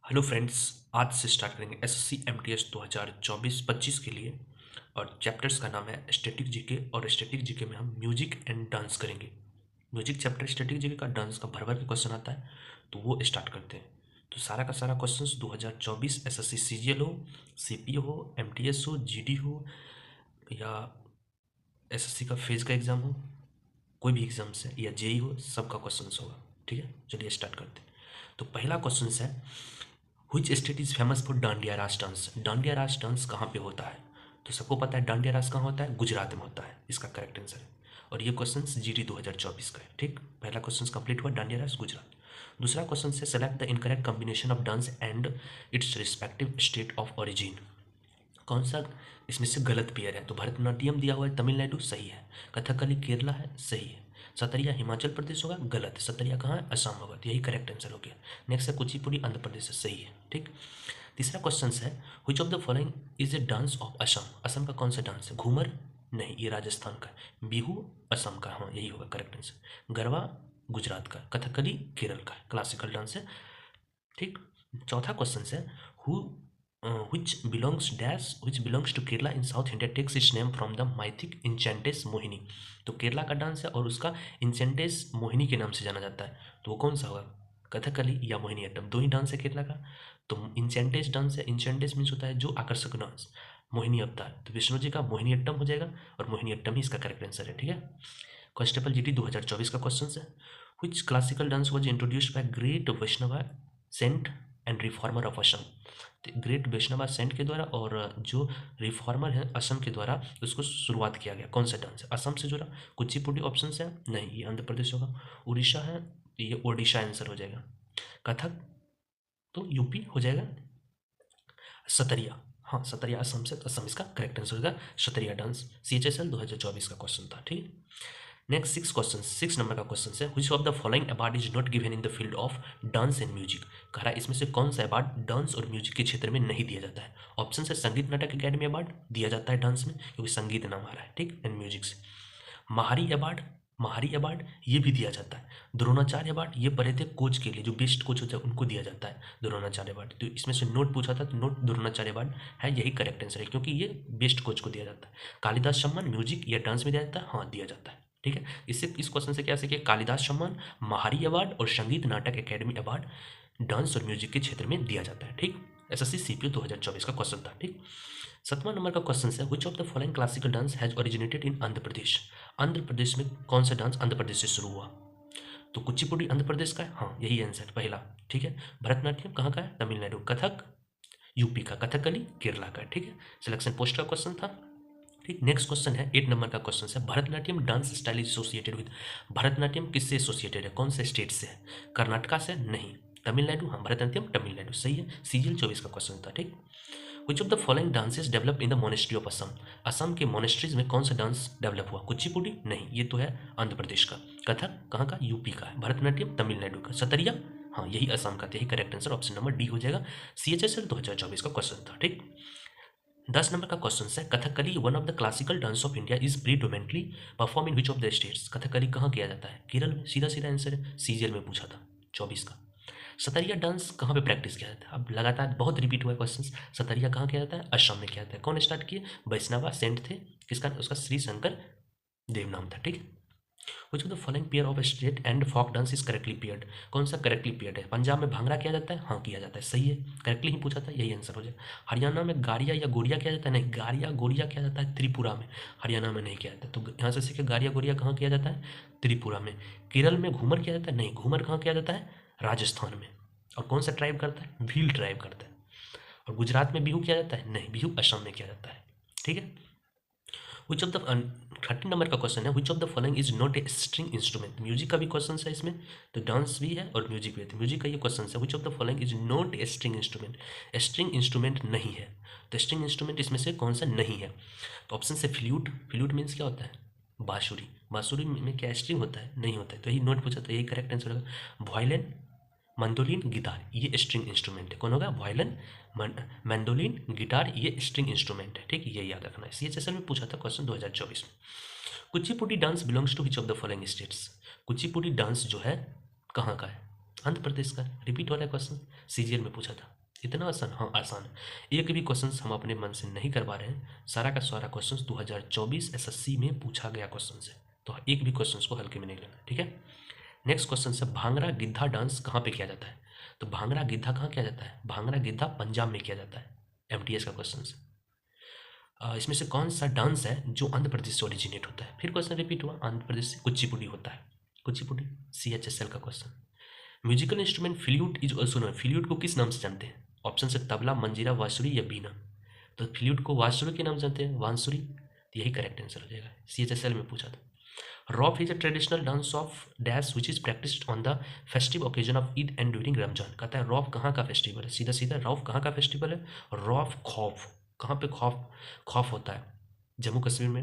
Hello friends, आज से start करेंगे एसएससी एमटीएस 2024-25 के लिए। और चैप्टर्स का नाम है स्टैटिक जीके। और स्टैटिक जीके में हम म्यूजिक एंड डांस करेंगे। म्यूजिक चैप्टर स्टैटिक जीके का, डांस का भर भर के क्वेश्चन आता है, तो वो स्टार्ट करते हैं। तो सारा का सारा क्वेश्चंस 2024 एसएससी सीजीएल हो, सीपीओ हो, एमटीएस हो, जीडी हो, या एसएससी का फेज का एग्ज़ाम हो, कोई भी एग्ज़ाम से, या जेई हो, सबका क्वेश्चंस होगा। ठीक है, चलिए स्टार्ट करते हैं। तो पहला क्वेश्चन है, which state is famous for dandiya रास डांस। डांडिया रास डांस कहाँ पे होता है? तो सबको पता है डांडिया रास कहाँ होता है, गुजरात में होता है। इसका करेक्ट आंसर है। और ये क्वेश्चन जीडी 2024 का है। ठीक, पहला क्वेश्चन कंप्लीट हुआ, डांडिया रास गुजरात। दूसरा क्वेश्चन से, select the incorrect combination of dance and it's respective state of origin. कौन सा इसमें से गलत पेयर है? तो भरतनाट्यम दिया हुआ है तमिलनाडु, सही है। कथकली केरला है, सही है। सतरिया हिमाचल प्रदेश होगा, गलत है। सतरिया कहाँ है? असम होगा, तो यही करेक्ट आंसर हो गया। नेक्स्ट है कुचिपुड़ी आंध्र प्रदेश है, सही है। ठीक, तीसरा क्वेश्चन है, which of the following is a dance of Assam. Assam का कौन सा डांस है? घूमर, नहीं, ये राजस्थान का है। बिहू असम का, हाँ यही होगा करेक्ट आंसर। गरबा गुजरात का, कथकली केरल का, क्लासिकल डांस है। ठीक, चौथा क्वेश्चन है, who which belongs to Kerala in South India takes its name from the mythic Enchantress Mohini. तो केरला का डांस है और उसका इंचेंटेस मोहिनी के नाम से जाना जाता है। तो वो कौन सा होगा? कथकली या मोहिनीअट्टम, दो ही डांस है केरला का। तो इंचेंटेस डांस है, इंचेंटेस मीन्स होता है जो आकर्षक डांस, मोहिनी अवतार, तो विष्णु जी का मोहिनीअट्टम हो जाएगा, और मोहिनीअट्टम ही इसका करेक्ट आंसर है। ठीक है, कांस्टेबल जीडी 2024 का क्वेश्चन है, which classical dance was introduced by great Vaishnava saint and reformer of Assam. Great Vaishnava saint के द्वारा और जो रिफॉर्मर है असम के द्वारा उसको शुरुआत किया गया। कौन सा डांस है? असम से जुड़ा। कुचिपुड़ी ऑप्शन है, नहीं ये आंध्र प्रदेश होगा। उड़ीसा है, ये ओडिशा आंसर हो जाएगा। कथक तो यूपी हो जाएगा। सतरिया, हाँ सतरिया असम से, असम इसका करेक्ट आंसर होगा। सतरिया डांस CHSL 2024 का क्वेश्चन था। ठीक, नेक्स्ट सिक्स नंबर का क्वेश्चन है, which of the following award is not given in the field of dance and music. कह रहा है इसमें से कौन सा अवार्ड डांस और म्यूजिक के क्षेत्र में नहीं दिया जाता है। ऑप्शन है, संगीत नाटक अकेडमी अवार्ड दिया जाता है डांस में, क्योंकि संगीत नाम आ रहा है। ठीक, एंड म्यूजिक से महारी अवार्ड ये भी दिया जाता है। द्रोणाचार्य अवार्ड ये पढ़े थे कोच के लिए, जो बेस्ट कोच होता है उनको दिया जाता है द्रोणाचार्य अवार्ड। तो इसमें से नोट पूछा था, तो नोट द्रोणाचार्य अवार्ड है, यही करेक्ट आंसर है, क्योंकि ये बेस्ट कोच को दिया जाता है। कालिदास सम्मान म्यूजिक या डांस में दिया जाता है, हाँ दिया जाता है। ठीक है, इससे इस क्वेश्चन से क्या सीखे? कालिदास सम्मान, महारी अवार्ड और संगीत नाटक अकेडमी अवार्ड डांस और म्यूजिक के क्षेत्र में दिया जाता है। ठीक, एसएससी सीपीओ 2024 का क्वेश्चन था। ठीक, 7वां नंबर का क्वेश्चन है, which of the following classical dance has originated in Andhra Pradesh. Andhra Pradesh में कौन सा डांस आंध्र प्रदेश से शुरू हुआ? तो कुचिपुड़ी आंध्र प्रदेश का है, हाँ यही आंसर पहला। ठीक है, भरतनाट्यम कहाँ का है? तमिलनाडु। कथक यूपी का, कथकली केरला का। ठीक है, सिलेक्शन पोस्ट का क्वेश्चन था। ठीक, नेक्स्ट क्वेश्चन है 8 नंबर का क्वेश्चन है, Bharatanatyam dance style is associated with. Bharatanatyam किससे एसोसिएटेड है? कौन से स्टेट से है? कर्नाटका से, नहीं। तमिलनाडु, हाँ भरतनाट्यम तमिलनाडु, सही है। सीजीएल 24 का क्वेश्चन था। ठीक, विच of the following dances develop in the monastery of Assam. Assam के मोनेस्ट्रीज में कौन सा डांस डेवलप हुआ? कुचिपुड़ी, नहीं ये तो है आंध्र प्रदेश का। कथक कहाँ का? यूपी का है। भरतनाट्यम तमिलनाडु का। सतरिया, हाँ यही असम का, यही correct answer option number D हो जाएगा। CHSL 2024 का क्वेश्चन था। ठीक, 10 नंबर का क्वेश्चन है, Kathakali one of the classical dance of India is predominantly perform in which of the states. Kathakali कहाँ किया जाता है? केरल में, सीधा सीधा आंसर है, सीजीएल में पूछा था 24 का। सतरिया डांस कहाँ पे प्रैक्टिस किया जाता है? अब लगातार बहुत रिपीट हुआ है क्वेश्चन। सतरिया कहाँ किया जाता है? असम में किया जाता है। कौन स्टार्ट किए? वैष्णवा सेंट थे, किसका? उसका श्री शंकर देव नाम था। ठीक, विच of the following pair of state and Fock dance is correctly paired. कौन सा करेक्टली पेयर्ड है? पंजाब में भांगड़ा किया जाता है, हाँ किया जाता है, सही है, करेक्टली ही पूछा था, यही आंसर हो जाए। हरियाणा में गारिया या गोरिया किया जाता है, नहीं गारिया गोरिया किया जाता है त्रिपुरा में, हरियाणा में नहीं किया जाता। तो यहाँ से सीखे गारिया गोरिया कहाँ किया जाता है? त्रिपुरा में। केरल में घूमर किया जाता है, नहीं घूमर कहाँ किया जाता है? राजस्थान में। और कौन सा ट्राइब करता है? भील ट्राइब करता है। और गुजरात में बिहू किया जाता है, नहीं बिहू असम में किया जाता है। ठीक है, विच ऑफ द 13 नंबर का क्वेश्चन है, which of the following is not a string instrument. Music का भी क्वेश्चन है इसमें, तो डांस भी है और म्यूजिक भी है। तो म्यूजिक का ये क्वेश्चन है, which of the following is not a string instrument. String instrument नहीं है, तो स्ट्रिंग इंस्ट्रूमेंट इसमें से कौन सा नहीं है? तो ऑप्शन से फ्लूट, फ्लूट मीन्स क्या होता है? बांसुरी, बांसुरी में क्या स्ट्रिंग होता है? नहीं होता है, तो यही नोट पूछा, तो यही करेक्ट आंसर होगा। वायलिन, मंडोलिन, गिटार ये स्ट्रिंग इंस्ट्रूमेंट है। कौन होगा? वायलिन, मैंडोलिन, गिटार ये स्ट्रिंग इंस्ट्रूमेंट है। ठीक, ये याद रखना है, CHSL में पूछा था क्वेश्चन 2024 में। Kuchipudi dance belongs to which of the following states. Kuchipudi dance जो है कहाँ का है? आंध्र प्रदेश का। रिपीट हो रहा है क्वेश्चन, सीजीएल में पूछा था। इतना आसान? हाँ आसान है। एक भी क्वेश्चन हम अपने मन से नहीं करवा रहे हैं, सारा का सारा क्वेश्चन 2024 एसएससी में पूछा गया क्वेश्चन है, तो एक भी क्वेश्चन को हल्के में नहीं लेना, ठीक है। नेक्स्ट क्वेश्चन है, भांगड़ा गिद्धा डांस कहाँ पे किया जाता है? तो भांगड़ा गिद्धा कहाँ किया जाता है? भांगड़ा गिद्धा पंजाब में किया जाता है। एमटीएस का क्वेश्चन है। इसमें से कौन सा डांस है जो आंध्र प्रदेश से ओरिजिनेट होता है? फिर क्वेश्चन रिपीट हुआ, आंध्र प्रदेश से कुचिपुड़ी होता है। कुचिपुड़ी CHSL का question. Musical instrument flute is also known, flute को किस नाम से जानते हैं? ऑप्शन से तबला, मंजीरा, बांसुरी या बीना। तो फ्लूट को बांसुरी के नाम से जानते हैं, बांसुरी। तो यही करेक्ट आंसर हो जाएगा, CHSL में पूछा था। Rough is a traditional dance of dash which is practised on the festive occasion of Eid and during Ramzan. कहता है रॉफ कहाँ का फेस्टिवल है? सीधा सीधा रॉफ कहाँ का फेस्टिवल है? रॉफ खौफ। कहाँ पे खौफ? खौफ होता है जम्मू कश्मीर में,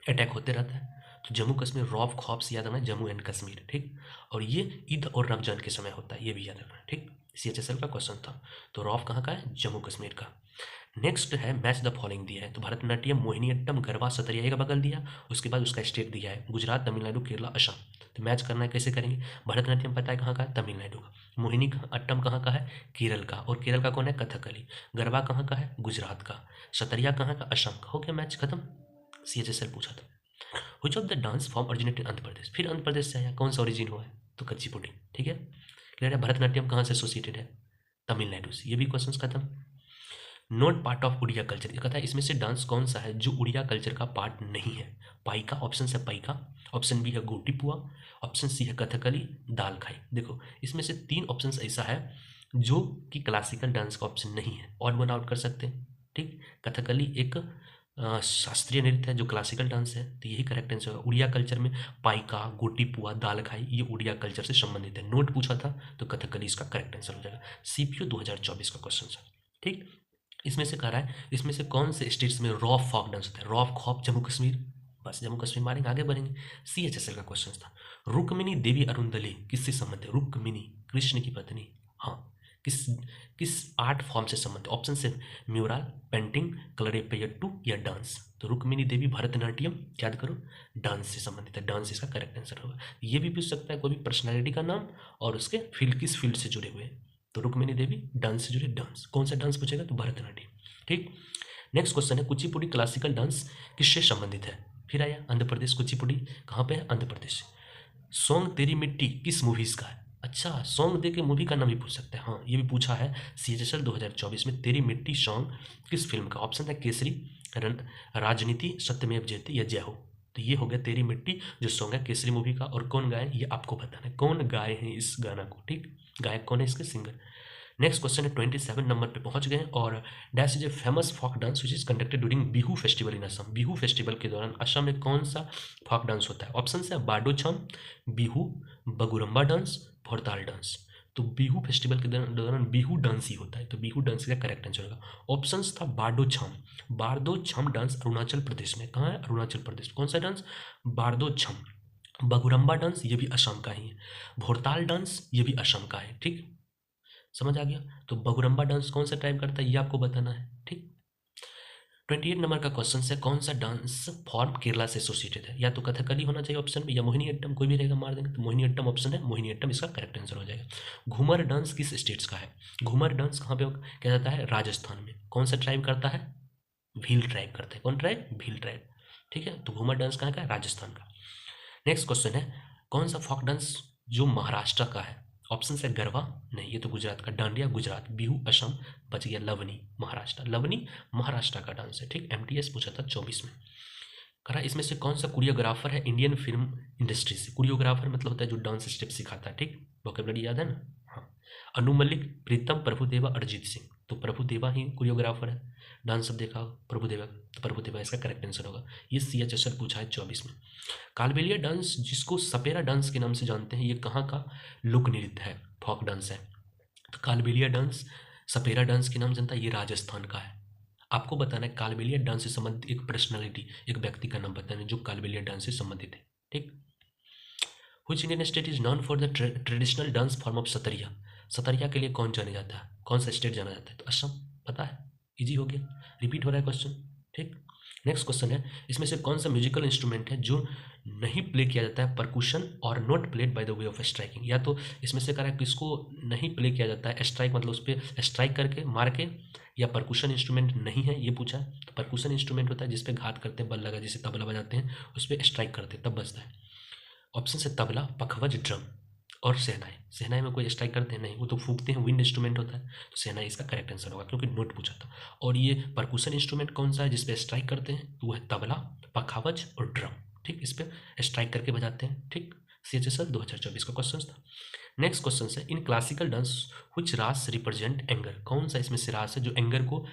अटैक होते रहता है, तो जम्मू कश्मीर रॉफ खौफ से याद रखना, जम्मू एंड कश्मीर, ठीक। और ये ईद और रमजान के समय होता है, ये भी याद रखना, ठीक। CHSL का क्वेश्चन था। तो रॉफ कहाँ का है? जम्मू कश्मीर का। नेक्स्ट है मैच द फॉलोइंग दिया है, तो भरतनाट्यम, मोहिनीअट्टम, गरबा, सतरिया का बगल दिया, उसके बाद उसका स्टेट दिया है, गुजरात, तमिलनाडु, केरला, असम। तो मैच करना है, कैसे करेंगे? भरतनाट्यम पता है कहाँ का है? तमिलनाडु का। मोहिनी अट्टम कहाँ का है? केरल का। और केरल का कौन है? कथकली। गरबा कहाँ का है? गुजरात का। सतरिया कहाँ का? असम का। हो गया मैच खत्म। CHSL पूछा था। Which of the dance form originated Andhra Pradesh? फिर आंध्र प्रदेश से आया, कौन सा ओरिजिन हुआ है? तो कुचिपुड़ी, ठीक है। क्लियर है। भरतनाट्यम कहाँ से एसोसिएटेड है? तमिलनाडु से। ये भी क्वेश्चन खत्म। Not part of Oriya culture, ये कहता है इसमें से डांस कौन सा है जो उड़िया कल्चर का पार्ट नहीं है? पाइका, ऑप्शन है पाइका, ऑप्शन बी है गोटीपुआ, ऑप्शन सी है कथकली, दाल खाई। देखो इसमें से 3 ऑप्शन ऐसा है जो कि क्लासिकल डांस का ऑप्शन नहीं है, ऑड वन आउट कर सकते हैं, ठीक। कथकली एक शास्त्रीय नृत्य है जो क्लासिकल डांस है, तो यही करेक्ट आंसर होगा। उड़िया कल्चर में पाइका, गोटीपुआ, दाल खाई, ये उड़िया कल्चर से संबंधित है। नोट पूछा था तो कथकली इसका करेक्ट आंसर हो जाएगा। CPO 2024 का क्वेश्चन है, ठीक। इसमें से कह रहा है इसमें से कौन से स्टेट्स में रॉफ फॉक डांस होता है? रॉफ खौफ जम्मू कश्मीर, बस जम्मू कश्मीर मारेंगे, आगे बढ़ेंगे। CHSL का क्वेश्चन था। रुक्मिणी देवी अरुंदली किससे संबंधित है? रुक्मिणी कृष्ण की पत्नी, हाँ। किस किस आर्ट फॉर्म से संबंधित? ऑप्शन से म्यूरल, पेंटिंग, कलरीपयट्टू या डांस। तो रुक्मिणी देवी भरतनाट्यम, याद करो, डांस से संबंधित है, डांस इसका करेक्ट आंसर होगा। ये भी पूछ सकता है कोई भी पर्सनालिटी का नाम और उसके फील्ड, किस फील्ड से जुड़े हुए हैं। तो रुक्मिणी देवी डांस से जुड़े, डांस कौन सा डांस पूछेगा? तो भरतनाट्यम, ठीक। नेक्स्ट क्वेश्चन है कुचिपुड़ी क्लासिकल डांस किससे संबंधित है? फिर आया आंध्र प्रदेश, कुचिपुड़ी कहाँ पे है? आंध्र प्रदेश। सॉन्ग तेरी मिट्टी किस मूवीज का है? अच्छा, सॉन्ग दे के मूवी का नाम भी पूछ सकते हैं, हाँ ये भी पूछा है CHSL 2024 में। तेरी मिट्टी सॉन्ग किस फिल्म का? ऑप्शन है केसरी, राजनीति, सत्यमेव जयते या जय हो। तो ये हो गया तेरी मिट्टी जो सॉन्ग है केसरी मूवी का। और कौन गाए ये आपको बताना है, कौन गाए हैं इस गाना को, ठीक। गायक कौन है इसके? सिंगर। नेक्स्ट क्वेश्चन है 27 नंबर पे पहुंच गए और dash is a famous folk dance which is conducted during Bihu festival in Assam. Bihu festival के दौरान असम में कौन सा फोक डांस होता है? ऑप्शन है बाडो छम, बिहू, बगुरम्बा डांस, भोरताल डांस। तो बिहू फेस्टिवल के दौरान बिहू डांस ही होता है, तो बिहू डांस का करेक्ट आंसर होगा। ऑप्शन था बारदो छम। बारदो छम डांस अरुणाचल प्रदेश में, कहाँ है? अरुणाचल प्रदेश। कौन सा डांस? बारदो छम। बगुरम्बा डांस ये भी असम का ही है। भोरताल डांस ये भी असम का है, ठीक। समझ आ गया। तो बगुरम्बा डांस कौन सा टाइप करता है ये आपको बताना है, ठीक। 28 नंबर का क्वेश्चन है कौन सा डांस फॉर्म केरला से एसोसिएटेड है? या तो कथकली होना चाहिए ऑप्शन में, या मोहिनीअट्टम, कोई भी रहेगा मार देंगे। तो मोहिनीअट्टम ऑप्शन है, मोहिनीअट्टम इसका करेक्ट आंसर हो जाएगा। घूमर डांस किस स्टेट्स का है? घूमर डांस कहाँ पे क्या जाता है? राजस्थान में। कौन सा ट्राइब करता है? भील ट्राइब करता है। कौन ट्राइब? भील ट्राइब, ठीक है। तो घूमर डांस कहाँ का है? राजस्थान का। नेक्स्ट क्वेश्चन है कौन सा फोक डांस जो महाराष्ट्र का है? ऑप्शन है गरबा, नहीं ये तो गुजरात का। डांडिया गुजरात, बिहू असम, बच गया लवनी महाराष्ट्र। लवनी महाराष्ट्र का डांस है, ठीक। MTS पूछा था 24 में। करा इसमें से कौन सा कोरियोग्राफर है इंडियन फिल्म इंडस्ट्री से? कोरियोग्राफर मतलब होता है जो डांस स्टेप सिखाता है, ठीक। वोकैबुलरी याद है ना? हाँ। अनु मलिक, प्रीतम, प्रभुदेवा, अरिजीत सिंह। तो प्रभुदेवा ही कोरियोग्राफर है। डांस सब देखा प्रभुदेवा, तो प्रभुदेवा इसका करेक्ट आंसर होगा। ये CHSL पूछा है 24 में। कालबेलिया डांस जिसको सपेरा डांस के नाम से जानते हैं, ये कहाँ का लोक नृत्य है? फोक डांस है। तो कालबेलिया डांस सपेरा डांस के नाम जानता है, ये राजस्थान का है। आपको बताना है कालबेलिया डांस से संबंधित एक पर्सनालिटी, एक व्यक्ति का नाम बताना है जो कालबेलिया डांस से संबंधित है, ठीक। Which Indian state is known for the traditional dance form of Sattriya? Sattriya के लिए कौन जाने जाता है? कौन सा स्टेट जाना जाता है? तो असम, पता है, इजी हो गया। रिपीट हो रहा है क्वेश्चन, ठीक। नेक्स्ट क्वेश्चन है, इसमें से कौन सा म्यूजिकल इंस्ट्रूमेंट है जो नहीं प्ले किया जाता है परकुशन और not played by the way of striking. या तो इसमें से कह रहा है किसको नहीं प्ले किया जाता है, स्ट्राइक मतलब उस पर स्ट्राइक करके मार के, या परकुशन इंस्ट्रूमेंट नहीं है ये पूछा है। तो परकुशन इंस्ट्रूमेंट होता है जिस पे घात करते हैं, बल लगा, जैसे तबला बजाते हैं उस पर स्ट्राइक करते हैं तब बजता है। ऑप्शन से तबला, पखवज, ड्रम और शहनाई। शहनाई में कोई स्ट्राइक करते हैं नहीं, वो तो फूकते हैं, विंड इंस्ट्रूमेंट होता है। तो शहनाई इसका करेक्ट आंसर होगा क्योंकि नोट पूछा था। और ये परकुशन इंस्ट्रूमेंट कौन सा है जिसपे स्ट्राइक करते हैं, तो वो है तबला, पखावज और ड्रम। ठीक, इस पे स्ट्राइक करके बजाते हैं। ठीक, CHSL 2024 का क्वेश्चन था। नेक्स्ट क्वेश्चन है, इन क्लासिकल डांस व्हिच रास रिप्रेजेंट एंगर। कौन सा इसमें से रास है जो एंगर को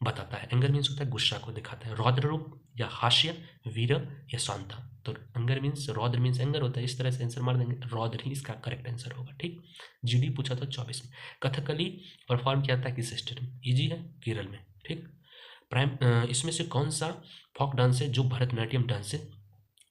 बताता है। एंगर मीन्स होता है गुस्सा को दिखाता है। रौद्र रूप या हास्य, वीर या शांता। तो एंगर मीन्स, रौद्र मीन्स एंगर होता है, इस तरह से आंसर मार देंगे, रौद्र ही इसका करेक्ट आंसर होगा। ठीक, GD पूछा था 24 में। कथकली परफॉर्म किया था किस स्टेट में, इजी है, केरल में। ठीक, इसमें से कौन सा फोक डांस है जो भरतनाट्यम डांस से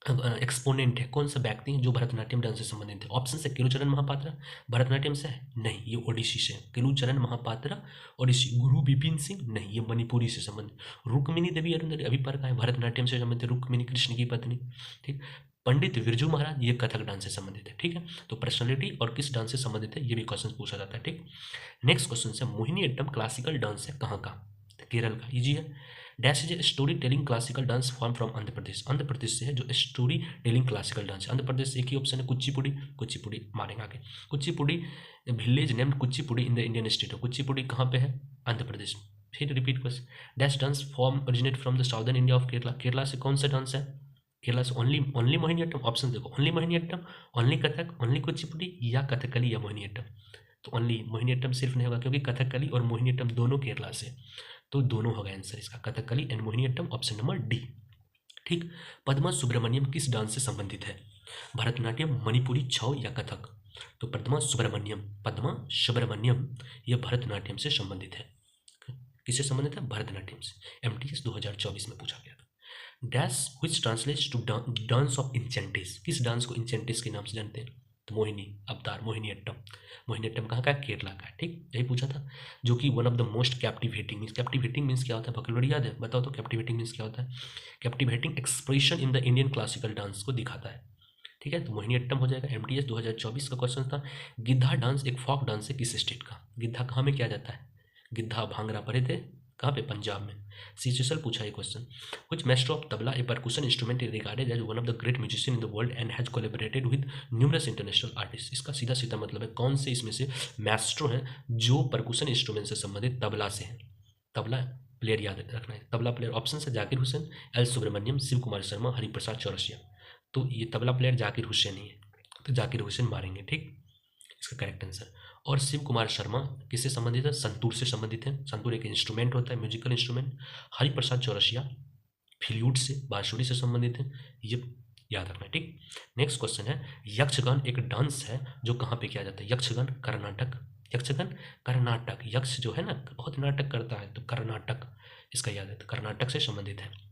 एक्सपोनेंट है, कौन सा व्यक्ति है जो भरतनाट्यम डांस से संबंधित है। ऑप्शन से केलुचरण महापात्रा, भरतनाट्यम से है नहीं, ये ओडिसी से। केलुचरण महापात्रा ओडिसी। गुरु बिपिन सिंह नहीं, ये मणिपुरी से संबंधित। रुक्मिणी देवी अरुंधति अभी पर का है, भरतनाट्यम से संबंधित, रुक्मिणी कृष्ण की पत्नी। ठीक, पंडित बिरजू महाराज, ये कथक डांस से संबंधित है। ठीक है, तो पर्सनैलिटी और किस डांस से संबंधित है ये भी क्वेश्चन पूछा जाता है। ठीक, नेक्स्ट क्वेश्चन है, मोहिनी अट्टम क्लासिकल डांस है कहाँ का, केरल का, इजी है। Dash is a story telling classical dance form from Andhra Pradesh. Andhra Pradesh से है जो story telling classical dance. Andhra Pradesh से एक ही ऑप्शन है, कुचिपुड़ी। कुचिपुड़ी मारेंगे आगे। Kuchipudi village named Kuchipudi in the Indian state of. Kuchipudi कहाँ पे है, आंध्र प्रदेश। फिर repeat question, dash dance form originate from the southern India of Kerala. Kerala से कौन सा डांस है, केरला से ओनली मोहिनीअट्टम। ऑप्शन देखो, only Mohiniyattam, only Kathak, only Kuchipudi या कथकली या मोहिनीअट्टम। तो ओनली मोहिनीअट्टम सिर्फ नहीं होगा क्योंकि कथकली और मोहिनीअट्टम दोनों केरला से, तो दोनों होगा आंसर इसका, Kathakali and Mohiniyattam, option number D. ठीक, पद्मा सुब्रमण्यम किस डांस से संबंधित है, भरतनाट्यम, मणिपुरी, छौ या कथक। तो पद्मा सुब्रमण्यम ये भरतनाट्यम से संबंधित है। किससे संबंधित है, भरतनाट्यम से। MTS 2024 में पूछा गया था। Dash which translates to dance of enchantress. किस डांस को इंचेंटिस के नाम से जानते हैं, तो मोहिनी अवतार, मोहिनीअट्टम। मोहिनीअट्टम कहाँ का है, केरला का है। ठीक, यही पूछा था। जो कि one of the most captivating means, captivating means क्या होता है, वोकैबुलरी याद है, बताओ तो कैप्टिवेटिंग मीन्स क्या होता है। Captivating expression in the Indian classical dance को दिखाता है। ठीक है, तो मोहिनीअट्टम हो जाएगा। MTS 2024 का क्वेश्चन था। गिद्धा डांस एक फोक डांस है किस स्टेट का। गिद्धा कहाँ में किया जाता है, गिद्धा भांगड़ा पढ़े थे कहाँ पे, पंजाब में। CHSL पूछा ये क्वेश्चन। कुछ master of tabla a percussion instrument regarded as one of the great musician in the world and has collaborated with numerous international artist. इसका सीधा सीधा मतलब है कौन से इसमें से मैस्ट्रो हैं जो परकुशन इंस्ट्रूमेंट से संबंधित तबला से हैं। तबला प्लेयर याद रखना है, तबला प्लेयर। ऑप्शन है जाकिर हुसैन, L सुब्रमण्यम, शिव कुमार शर्मा, हरिप्रसाद चौरसिया। तो ये तबला प्लेयर जाकिर हुसैन ही है, तो जाकिर हुसैन मारेंगे। ठीक, इसका करेक्ट आंसर। और शिव कुमार शर्मा किससे संबंधित है, संतूर से संबंधित है। संतूर एक इंस्ट्रूमेंट होता है, musical instrument. Hariprasad Chaurasia flute से, बांसुरी से संबंधित है, ये याद रखना है। ठीक, नेक्स्ट क्वेश्चन है, यक्षगान एक डांस है जो कहाँ पे किया जाता है। यक्षगान कर्नाटक, यक्षगान कर्नाटक, यक्ष जो है ना बहुत नाटक करता है, तो कर्नाटक इसका याद है, तो कर्नाटक से संबंधित है।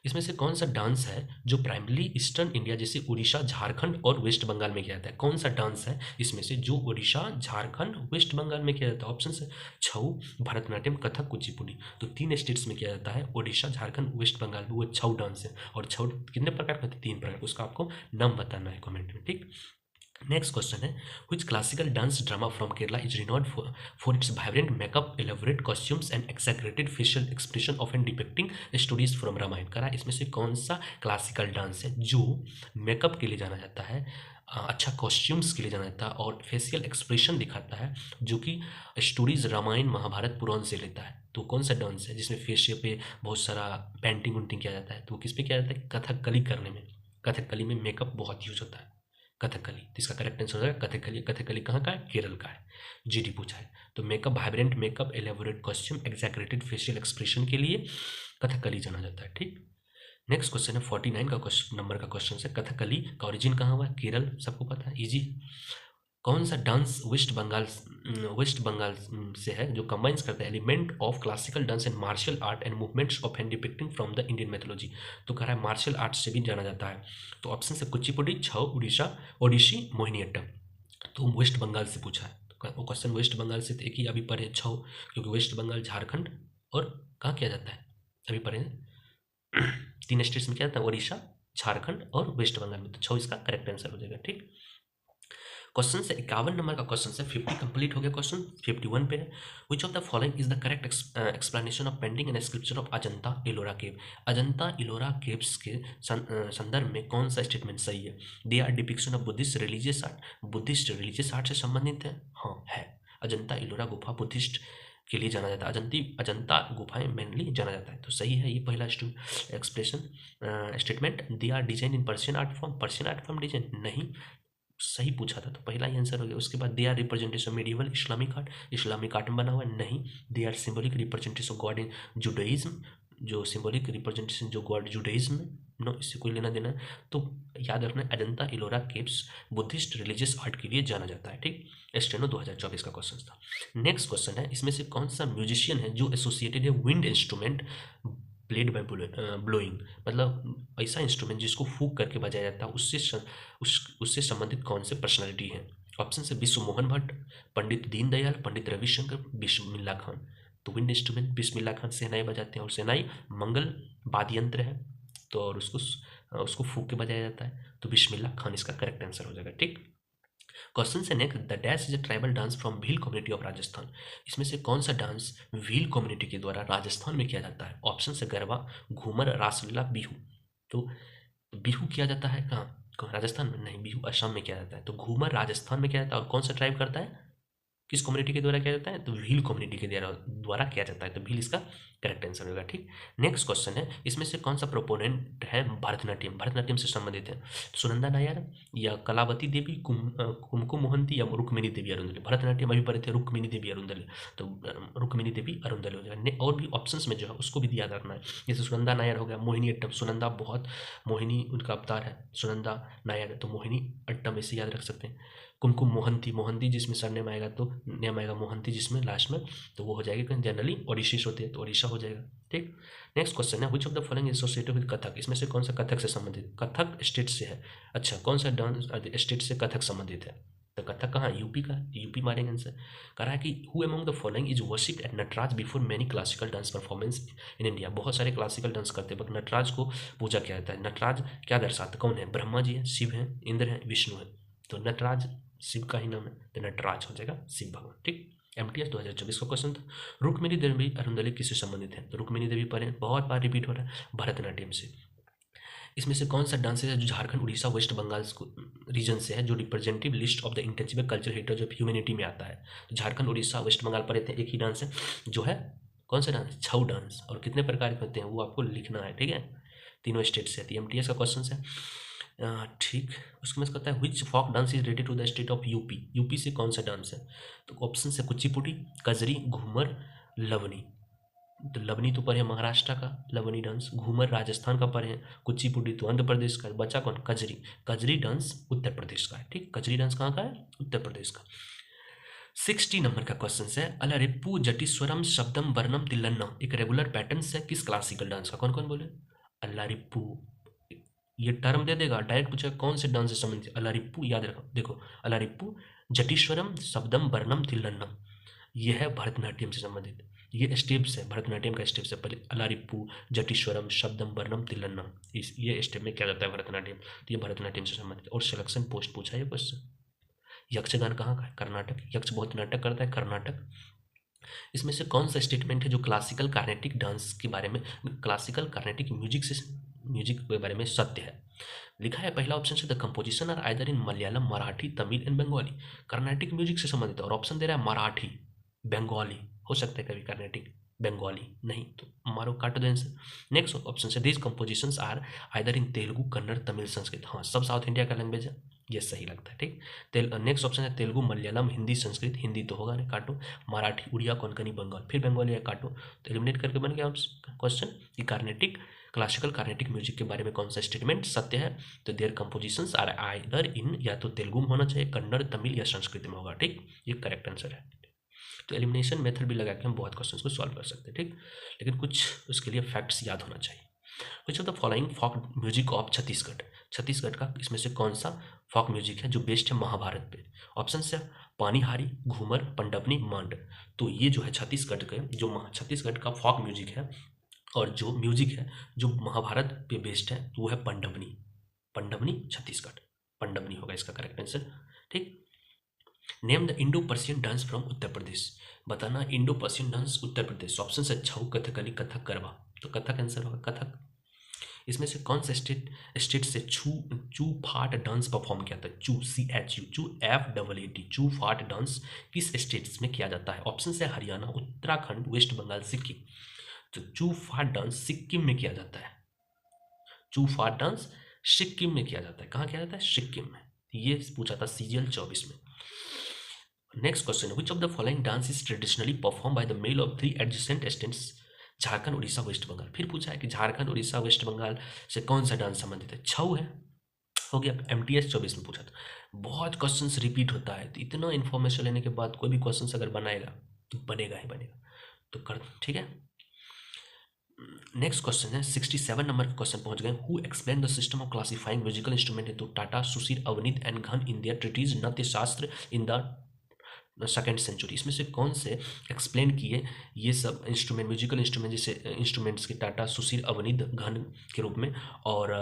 इसमें से कौन सा डांस है जो प्राइमरली ईस्टर्न इंडिया जैसे उड़ीसा, झारखंड और वेस्ट बंगाल में किया जाता है। कौन सा डांस है इसमें से जो उड़ीसा, झारखंड, वेस्ट बंगाल में किया जाता है। ऑप्शन है छऊ, भरतनाट्यम, कथक, कुचिपुड़ी। तो 3 स्टेट्स में किया जाता है, उड़ीसा, झारखंड, वेस्ट बंगाल में। वो छऊ डांस है। और छऊ कितने प्रकार का, 3 प्रकार, उसका आपको नाम बताना है कमेंट में। ठीक, नेक्स्ट क्वेश्चन है, which classical dance drama from Kerala is renowned for its vibrant makeup, elaborate costumes and exaggerated facial expression often depicting stories from Ramayana. करा इसमें से कौन सा क्लासिकल डांस है जो मेकअप के लिए जाना जाता है, अच्छा कॉस्ट्यूम्स के लिए जाना जाता है और फेशियल एक्सप्रेशन दिखाता है, जो कि स्टोरीज रामायण, महाभारत, पुराण से लेता है। तो कौन सा डांस है जिसमें फेशियल पे बहुत सारा पेंटिंग उंटिंग किया जाता है, तो किस पे किया जाता है, कथकली करने में। कथकली में मेकअप बहुत यूज होता है, कथकली। तो इसका करेक्ट आंसर हो जाएगा कथकली। कथकली कहाँ का है, केरल का है। GD पूछा है, तो makeup, vibrant makeup, elaborate costume, exaggerated facial expression के लिए कथकली जाना जाता है। ठीक, नेक्स्ट क्वेश्चन है 49 का नंबर का क्वेश्चन है, कथकली का ओरिजिन कहाँ हुआ है, केरल, सबको पता है, इजी। कौन सा डांस वेस्ट बंगाल से है जो कंबाइंस करता है element of classical dance and martial art and movements of and depicting from the Indian mythology. तो कह रहा है मार्शल आर्ट से भी जाना जाता है। तो ऑप्शन से कुचिपुड़ी, छऊ, उड़ीसा, ओडिसी, मोहिनीअट्टम। तो वेस्ट बंगाल से पूछा है, तो क्वेश्चन वेस्ट बंगाल से, तो एक ही अभी पढ़े छऊ, क्योंकि वेस्ट बंगाल, झारखंड और कहाँ किया जाता है अभी पढ़े तीन स्टेट्स में क्या आता है, उड़ीसा, झारखंड और वेस्ट बंगाल में। तो 6 इसका करेक्ट आंसर हो जाएगा। ठीक, क्वेश्चन से 51 नंबर का क्वेश्चन से 50 कंप्लीट हो गया। क्वेश्चन 51 पे है, which of the following is the correct explanation of painting and sculpture of Ajanta Ellora cave. Ajanta Ellora caves के संदर्भ में कौन सा स्टेटमेंट सही है। They are depiction of Buddhist religious art. Buddhist religious art से संबंधित है, हाँ है। अजंता इलोरा गुफा बुद्धिस्ट के लिए जाना जाता है, अजंता गुफाएं मेनली जाना जाता है। तो सही है ये पहला expression statement. They are design in Persian art form. Persian art form design नहीं, सही पूछा था तो पहला ही आंसर हो गया। उसके बाद they are representation medieval Islamic art. Islamic art में बना हुआ है, नहीं। They are symbolic representation God in Judaism. जो सिंबॉलिक रिप्रेजेंटेशन जो गॉड जुडाइज्म, नो, इससे कोई लेना देना है। तो याद रखना, Ajanta Ellora caves Buddhist religious art के लिए जाना जाता है। ठीक, स्टेनो 2024 का क्वेश्चन था। नेक्स्ट क्वेश्चन है, इसमें से कौन सा म्यूजिशियन है जो एसोसिएटेड है wind instrument played by blowing. मतलब ऐसा इंस्ट्रूमेंट जिसको फूंक करके बजाया जाता है, उससे संबंधित कौन से पर्सनालिटी हैं। ऑप्शन से विश्व मोहन भट्ट, पंडित दीनदयाल, पंडित रविशंकर, बिस्मिल्लाह खान। तो विंड इंस्ट्रूमेंट बिस्मिल्लाह खान सेनाई बजाते हैं, और सेनाई मंगल वाद्य यंत्र है, तो और उसको फूंक के बजाया जाता है। तो बिस्मिल्लाह खान इसका करेक्ट आंसर हो जाएगा। ठीक, क्वेश्चन से next, the dash is a tribal dance from Bhil community of Rajasthan. इसमें से कौन सा डांस भील कम्युनिटी के द्वारा राजस्थान में किया जाता है। ऑप्शन से गरबा, घूमर, रासलीला, बिहू। तो बिहू किया जाता है कहाँ, राजस्थान में नहीं, बिहू असम में किया जाता है। तो घूमर राजस्थान में किया जाता है, और कौन सा ट्राइब करता है, किस कम्युनिटी के द्वारा किया जाता है, तो भील कम्युनिटी के द्वारा किया जाता है। तो भील इसका करेक्ट आंसर होगा। ठीक, नेक्स्ट क्वेश्चन है, इसमें से कौन सा प्रोपोनेंट है भरतनाट्यम। भरतनाट्यम से संबंधित है सुनंदा नायर या कलावती देवी, कुमकुम मोहंती या रुक्मिणी देवी अरुंदले। भरतनाट्यम अभी पढ़े थे रुक्मिणी देवी अरुंदले, तो रुक्मिणी देवी अरुंदले हो जाएगा। और भी ऑप्शंस में जो है उसको भी याद रखना है, जैसे सुनंदा नायर हो गया, मोहिनी अट्टम। सुनंदा बहुत, मोहिनी उनका अवतार है, सुनंदा नायर, तो मोहिनी अट्टम ऐसे याद रख सकते हैं। कुमकुम मोहंती, मोहंती जिसमें सरनेम आएगा तो नेम आएगा मोहंती जिसमें लास्ट में, तो वो हो जाएगा, जनरली ओडिशीज होते हैं तो ओडिशा हो जाएगा। ठीक, नेक्स्ट क्वेश्चन है, which of the following associated with Kathak. इसमें से कौन सा कथक से संबंधित, कथक स्टेट से है। अच्छा, कौन सा डांस स्टेट से कथक संबंधित है, तो कथक कहाँ, यूपी का, यूपी मारेंगे आंसर। कह रहा है कि who among the following is worshipped at Nataraja before many classical dance performance in India. बहुत सारे क्लासिकल डांस करते वक्त नटराज को पूजा किया जाता है। नटराज क्या दर्शाते, कौन है, ब्रह्मा जी है, शिव है, इंद्र है, विष्णु है। तो नटराज शिव का ही नाम है, तो नटराज हो जाएगा शिव भगवान। ठीक, MTS 2024 का क्वेश्चन था। रुक्मिणी देवी अरुंदले किससे संबंधित है। तो रुक्मिणी देवी पर बहुत बार रिपीट हो रहा है, भरतनाट्यम से। इसमें से कौन सा डांस है जो झारखंड, उड़ीसा, वेस्ट बंगाल रीजन से है, जो representative list of the intangible culture heritage of humanity में आता है। तो झारखंड, उड़ीसा, वेस्ट बंगाल पर रहते हैं, एक ही डांस है जो है, कौन सा डांस, छऊ डांस। और कितने प्रकार के होते हैं वो आपको लिखना है। ठीक है, तीनों स्टेट से। MTS का क्वेश्चन है। ठीक, उसके बाद कहता है which folk dance is related to the state of UP. UP से कौन सा डांस है, तो ऑप्शन से कुचिपुड़ी, कजरी, घूमर, लवनी। तो लवनी तो पर है महाराष्ट्र का लवनी डांस, घूमर राजस्थान का पर है, कुचिपुड़ी तो आंध्र प्रदेश का, बचा कौन, कजरी। कजरी डांस उत्तर प्रदेश का है। ठीक, कजरी डांस कहाँ का है, उत्तर प्रदेश का। 60 नंबर का क्वेश्चन है, अलरिप्पू जटीश्वरम शब्दम वर्णम तिल्लन्नम एक रेगुलर पैटर्न है किस क्लासिकल डांस का। कौन कौन बोले, अलरिप्पू, ये टर्म दे देगा, डायरेक्ट पूछेगा कौन से डांस से संबंधित। अलरिप्पू याद रखो, देखो अलरिप्पू जटीश्वरम शब्दम वर्णम तिल्लन्नम, ये है भरतनाट्यम से संबंधित। ये स्टेप्स है, भरतनाट्यम का स्टेप्स है। पहले अलरिप्पू, जटीश्वरम, शब्दम, वर्णम, तिल्लन्नम, इस ये स्टेप में क्या जाता है भरतनाट्यम। तो ये भरतनाट्यम से संबंधित। और सिलेक्शन पोस्ट पूछा है क्वेश्चन। यक्षगान कहाँ का है, कर्नाटक। यक्ष बहुत नाटक करता है, कर्नाटक। इसमें से कौन सा स्टेटमेंट है जो क्लासिकल कार्नेटिक डांस के बारे में, क्लासिकल कार्नेटिक म्यूजिक के बारे में सत्य है। लिखा है पहला ऑप्शन से, the composition are either in Malayalam, Marathi, Tamil and Bengali. Carnatic music से संबंधित है, और ऑप्शन दे रहा है मराठी, बंगाली, हो सकता है कभी कर्नाटिक, बंगाली नहीं, तो मारो काट दो आंसर। नेक्स्ट ऑप्शन से, this compositions are either in Telugu, Kannada, Tamil, Sanskrit. हाँ, सब साउथ इंडिया का लैंग्वेज है, ये सही लगता है। ठीक, नेक्स्ट ऑप्शन है तेलुगु, मलयालम, हिंदी, संस्कृत। हिंदी तो होगा नहीं, काटो। मराठी, उड़िया, कोंकणी, बंगाल, फिर बंगाली है, काटो। तो एलिमिनेट करके बन गया क्वेश्चन कि कार्नेटिक, क्लासिकल कार्नेटिक म्यूजिक के बारे में कौन सा स्टेटमेंट सत्य है। तो their compositions are either in, या तो तेलुगु में होना चाहिए, कन्नड़, तमिल या संस्कृत में होगा। ठीक, ये करेक्ट आंसर है। तो एलिमिनेशन मेथड भी लगा के हम बहुत क्वेश्चंस को सॉल्व कर सकते हैं। ठीक, लेकिन कुछ उसके लिए फैक्ट्स याद होना चाहिए। Which of the following folk music of Chhattisgarh. Chhattisgarh का इसमें से कौन सा फॉक म्यूजिक है जो बेस्ड है महाभारत पे। ऑप्शन है पानीहारी, घूमर, पंडबनी, मांड। तो ये जो है छत्तीसगढ़ का, जो छत्तीसगढ़ का फॉक म्यूजिक है और जो म्यूजिक है जो महाभारत पे बेस्ड है वो है पंडवनी। पंडवनी छत्तीसगढ़, पंडवनी होगा इसका करेक्ट आंसर। ठीक। Name the Indo Persian dance from Uttar Pradesh. बताना Indo Persian dance Uttar Pradesh. Option है छऊ, कथकली, कथक, गरबा। तो कथक आंसर होगा, कथक। इसमें से कौन सा स्टेट से चू फाट डांस परफॉर्म किया था? चू, CHU, चू FAAT, चू फाट डांस किस स्टेट्स में किया जाता है? ऑप्शन है हरियाणा, उत्तराखंड, वेस्ट बंगाल, सिक्किम। तो चू फाट डांस सिक्किम में किया जाता है। चू फाट डांस सिक्किम में किया जाता है। कहाँ किया जाता है? सिक्किम में। ये पूछा था CGL 24 में। Next question, which of the following dance is traditionally perform by the male of 3 adjacent states? Jharkhand, Orissa, West Bengal. फिर पूछा है कि झारखंड, उड़ीसा, वेस्ट बंगाल से कौन सा डांस संबंधित है? छऊ है, हो गया। MTS 24 में पूछा था। बहुत क्वेश्चंस रिपीट होता है, तो इतना इन्फॉर्मेशन लेने के बाद कोई भी क्वेश्चंस अगर बनाएगा तो बनेगा ही बनेगा, तो कर। ठीक है। नेक्स्ट क्वेश्चन है 67 नंबर के क्वेश्चन पहुंच गए। Who explain the system of classifying musical instrument into Tata, Sushil, Avneet and घन इन देयर ट्रीटीज नृत्य शास्त्र इन द सेकेंड सेंचुरी? इसमें से कौन से एक्सप्लेन किए ये सब इंस्ट्रूमेंट, म्यूजिकल इंस्ट्रूमेंट, जैसे इंस्ट्रूमेंट्स के टाटा, सुशील, अवनीत, घन के रूप में, और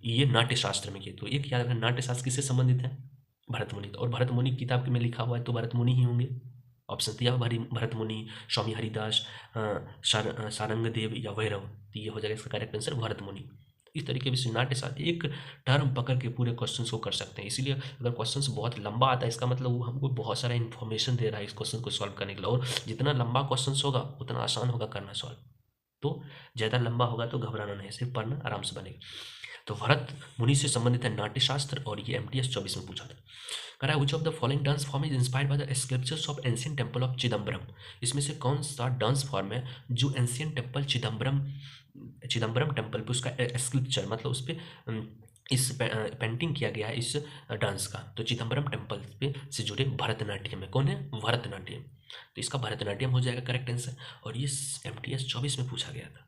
ये नाट्य शास्त्र में किए? तो एक याद रखना, नाट्य शास्त्र किससे संबंधित है? भरत मुनि। और भरत मुनि की किताब में लिखा हुआ है तो भरत मुनि ही होंगे। ऑप्शन दिया भरत मुनि, स्वामी हरिदास, सारंगदेव या भैरव। तो ये हो जाएगा इसका करेक्ट आंसर भरत मुनि। इस तरीके से नाट्य शास्त्र एक टर्म पकड़ के पूरे क्वेश्चंस को कर सकते हैं। इसीलिए अगर क्वेश्चंस बहुत लंबा आता है इसका मतलब वो हमको बहुत सारा इन्फॉर्मेशन दे रहा है इस क्वेश्चन को सॉल्व करने के लिए, और जितना लंबा क्वेश्चंस होगा उतना आसान होगा करना सॉल्व। तो ज़्यादा लंबा होगा तो घबराना नहीं, सिर्फ पढ़ना, आराम से बनेगा। तो भरत मुनि से संबंधित है नाट्य शास्त्र, और ये MTS 24 में पूछा था। कह रहा है which of the following dance form is inspired by the sculptures of ancient temple of Chidambaram? इसमें से कौन सा डांस फॉर्म है जो एंशिएंट टेम्पल चिदम्बरम टेम्पल पे उसका स्कल्पचर, मतलब उस पर इस पेंटिंग किया गया है इस डांस का? तो चिदम्बरम टेम्पल पे से जुड़े भरतनाट्यम है। कौन है? भरतनाट्यम। तो इसका भरतनाट्यम हो जाएगा करेक्ट आंसर, और ये MTS 24 में पूछा गया था।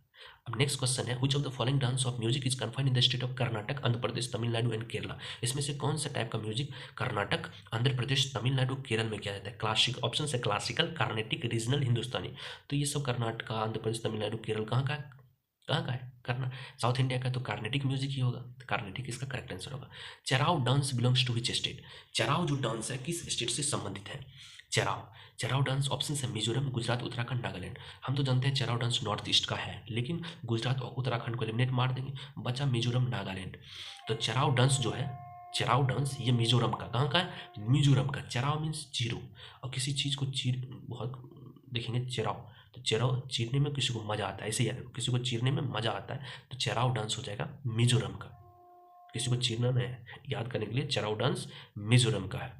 अब नेक्स्ट क्वेश्चन है which of the following dance of music is confined in the state of Karnataka, Andhra Pradesh, Tamil Nadu and Kerala? इसमें से कौन सा टाइप का म्यूजिक कर्नाटक, आंध्र प्रदेश, तमिलनाडु, केरल में किया जाता है? क्लासिक। ऑप्शन है क्लासिकल, कार्नेटिक, रीजनल, हिंदुस्तानी। तो ये सब कर्नाटक, आंध्र प्रदेश, तमिलनाडु, केरल कहाँ का है? कहाँ का है? करना साउथ इंडिया का, तो कार्नेटिक म्यूजिक ही होगा। तो कार्नेटिक इसका करेक्ट आंसर होगा। Cheraw dance belongs to which state? Cheraw जो डांस है किस स्टेट से संबंधित है? चेराव डांस ऑप्शन है मिजोरम, गुजरात, उत्तराखंड, नागालैंड। हम तो जानते हैं चेराव डांस नॉर्थ ईस्ट का है, लेकिन गुजरात और उत्तराखंड को एलिमिनेट मार देंगे, बचा मिजोरम, नागालैंड। तो चेराव डांस जो है, चेराव डांस ये मिजोरम का, कहाँ का है? मिजोरम का। चेराव मीन्स जीरो, और किसी चीज़ को चीर, बहुत देखेंगे चेराव, तो चेराव चीरने में किसी को मजा आता है, ऐसे याद रखो, किसी को चीरने में मजा आता है, तो चेराव डांस हो जाएगा मिजोरम का। किसी को चीरना नहीं है, याद करने के लिए चेराव डांस मिजोरम का है।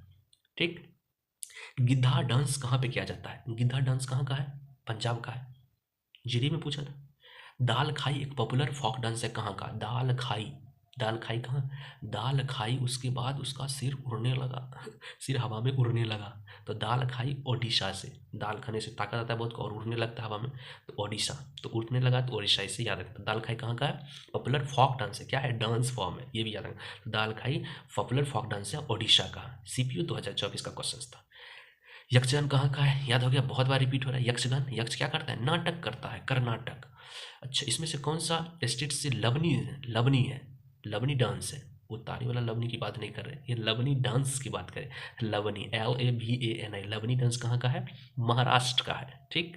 ठीक। गिद्धा डांस कहाँ पे किया जाता है? गिद्धा डांस कहाँ का है? पंजाब का है। जीडी में पूछा था। दाल खाई एक पॉपुलर फोक डांस है, कहाँ का? दाल खाई। दाल खाई कहाँ? दाल खाई उसके बाद उसका सिर उड़ने लगा सिर हवा में उड़ने लगा, तो दाल खाई ओडिशा से। दाल खाने से ताकत आता है बहुत, और उड़ने लगता है हवा में, तो ओडिशा। तो उड़ने लगा तो ओडिशा, इसे याद रखना। दाल खाई कहाँ का है? पॉपुलर फोक डांस है। क्या है? डांस फॉर्म है, ये भी याद रखना। दाल खाई पॉपुलर फोक डांस है, ओडिशा का। CPU 2024 का क्वेश्चन था। यक्षगान कहाँ का है? याद हो गया, बहुत बार रिपीट हो रहा है। यक्षगान, यक्ष क्या करता है? नाटक करता है, कर्नाटक। अच्छा, इसमें से कौन सा स्टेट से लवनी है? लवनी है, लवनी डांस है। वो तारी वाला लवनी की बात नहीं कर रहे, ये लवनी डांस की बात करें। लवनी, LAVANI, लवनी डांस कहाँ का है? महाराष्ट्र का है। ठीक।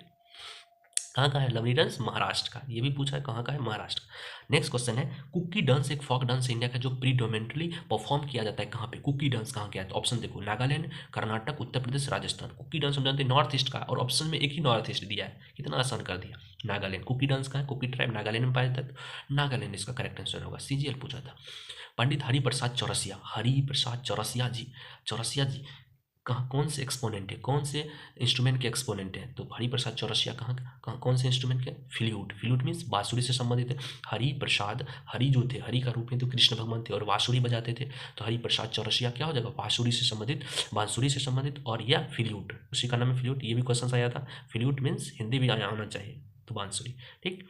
कहाँ का है लवनी डांस? महाराष्ट्र का। ये भी पूछा है कहाँ का है? महाराष्ट्र का। नेक्स्ट क्वेश्चन है कुकी डांस एक फोक डांस इंडिया का जो प्रीडोमिनेटली परफॉर्म किया जाता है कहाँ पे? कुकी डांस कहाँ किया? तो ऑप्शन देखो, नागालैंड, कर्नाटक, उत्तर प्रदेश, राजस्थान। कुकी डांस हम जानते हैं नॉर्थ ईस्ट का, और ऑप्शन में एक ही नॉर्थ ईस्ट दिया है, कितना आसान कर दिया। नागालैंड। कुकी डांस का है, कुकी ट्राइब नागालैंड में पाया जाता है, तो नागालैंड इसका करेक्ट आंसर होगा। CGL पूछा था। पंडित हरिप्रसाद चौरसिया, हरिप्रसाद चौरसिया जी कहाँ, कौन से एक्सपोनेंट है, कौन से इंस्ट्रूमेंट के एक्सपोनेंट है? तो हरिप्रसाद चौरसिया कहाँ कौन से इंस्ट्रूमेंट के? फ्लूट। फ्लूट मीन्स बांसुरी से संबंधित है। हरिप्रसाद, हरि जो थे, हरि का रूप में तो कृष्ण भगवान थे और बांसुरी बजाते थे, तो हरिप्रसाद चौरसिया क्या हो जाएगा? बांसुरी से संबंधित, बांसुरी से संबंधित, और या फ्लूट, उसी का नाम है फ्लूट। ये भी क्वेश्चन आया था। फ्लूट मीन्स हिंदी भी आना चाहिए, तो बांसुरी। ठीक।